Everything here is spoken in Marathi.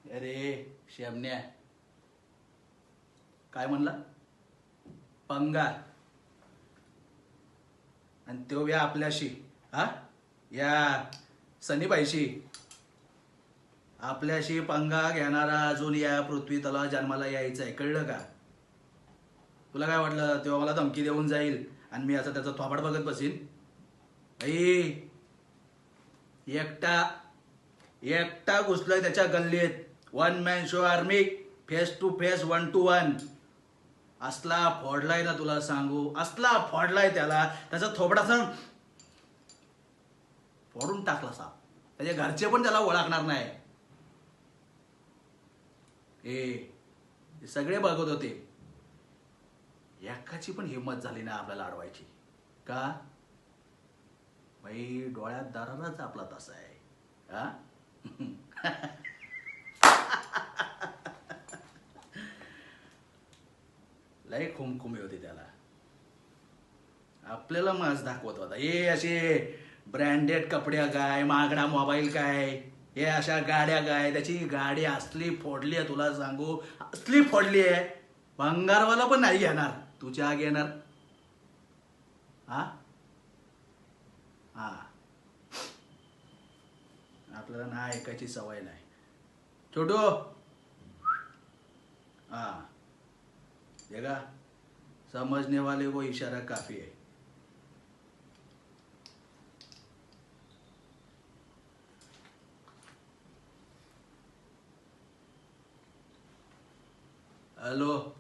अरे शेमण्या, काय म्हणला? पंगा. आणि तो या आपल्याशी, हा, या सनीबाईशी आपल्याशी पंगा घेणारा अजून या पृथ्वी तला जन्माला यायचा आहे, कळलं का? तुला काय वाटलं तेव्हा मला धमकी देऊन जाईल आणि मी असं त्याचा थोबाड बघत बसीन? एकटा एकटा घुसलोय त्याच्या गल्लीत. One man show army, face to face, 1-to-1. असला फोडलाय ना, तुला सांगू, असला फोडलाय त्याला, त्याचा थोबडाचा फोडून टाकला साप. त्याचे घरचे पण त्याला ओळखणार नाही. सगळे बघत होते. एकाची पण हिंमत झाली ना आपल्याला अडवायची. का भाई? डोळ्यात दारालाच आपला तसा आहे, हा? लय खुमखुमी होती त्याला. आपल्याला मास दाखवत होता. हे असे ब्रँडेड कपडे काय, महागडा मोबाईल काय, हे अशा गाड्या काय. त्याची गाडी असली फोडली आहे, तुला सांगू, असली फोडली आहे. भंगारवाला पण नाही घेणार, तुझ्या आग येणार. हा हा, आपल्याला ना ऐकायची सवय नाही. छोटू, हा, देखा, समझने वाले को इशारा काफी है. हेलो.